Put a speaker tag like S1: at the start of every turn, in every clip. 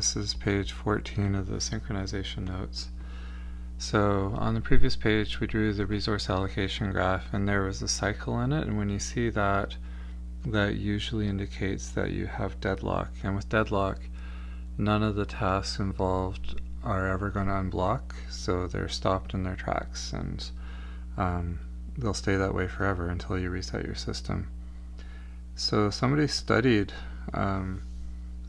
S1: This is page 14 of the synchronization notes. So on the previous page we drew the resource allocation graph, and there was a cycle in it, and when you see that, that usually indicates that you have deadlock. And with deadlock, none of the tasks involved are ever going to unblock, so they're stopped in their tracks, and they'll stay that way forever until you reset your system. So somebody studied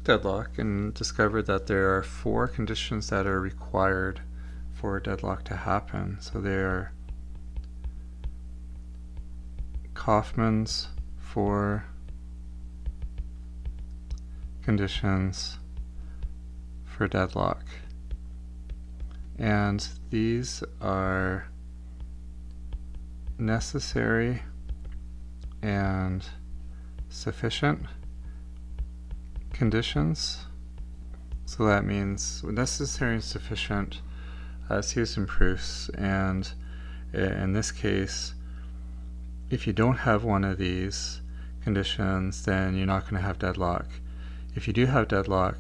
S1: deadlock and discovered that there are 4 conditions that are required for deadlock to happen. So they are Kaufman's 4 conditions for deadlock, and these are necessary and sufficient conditions. So that means necessary and sufficient. Let's use some proofs, and in this case, if you don't have one of these conditions, then you're not going to have deadlock. If you do have deadlock,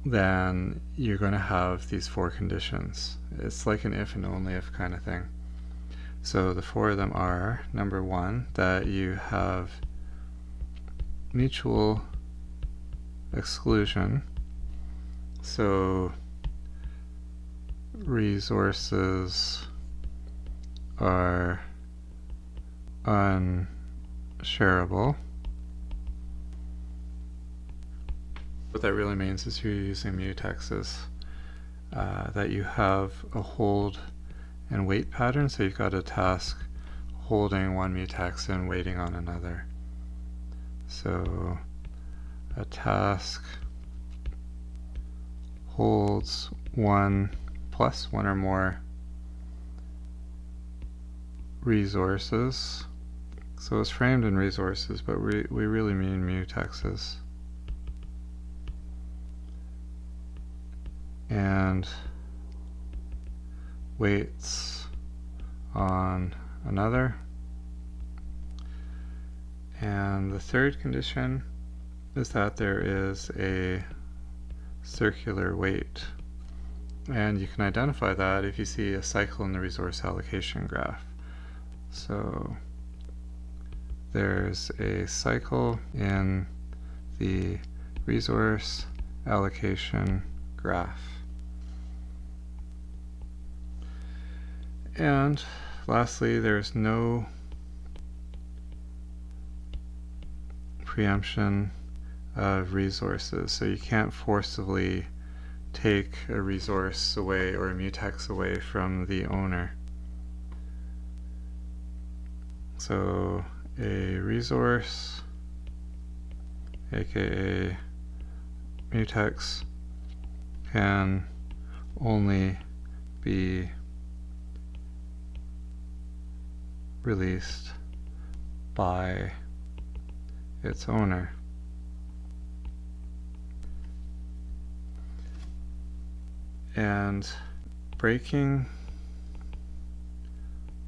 S1: then you're going to have these 4 conditions. It's like an if and only if kind of thing. So the 4 of them are, number 1, that you have mutual exclusion. So resources are unshareable. What that really means is you're using mutexes, that you have a hold and wait pattern, so you've got a task holding one mutex and waiting on another. So a task holds one plus one or more resources. So it's framed in resources, but we really mean mutexes. And waits on another. And the 3rd condition is that there is a circular wait. And you can identify that if you see a cycle in the resource allocation graph. So there's a cycle in the resource allocation graph. And lastly, there's no preemption of resources, so you can't forcibly take a resource away or a mutex away from the owner. So a resource, aka mutex, can only be released by its owner. And breaking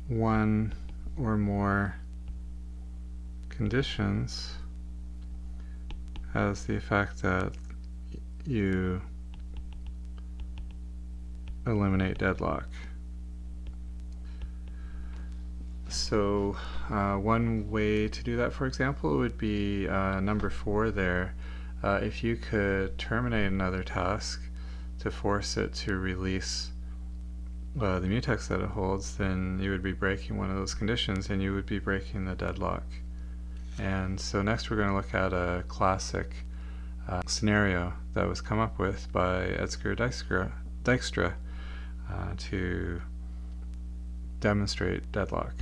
S1: one or more conditions has the effect that you eliminate deadlock. So one way to do that, for example, would be number 4 there. If you could terminate another task to force it to release the mutex that it holds, then you would be breaking one of those conditions, and you would be breaking the deadlock. And so next we're going to look at a classic scenario that was come up with by Edsger Dijkstra to demonstrate deadlock.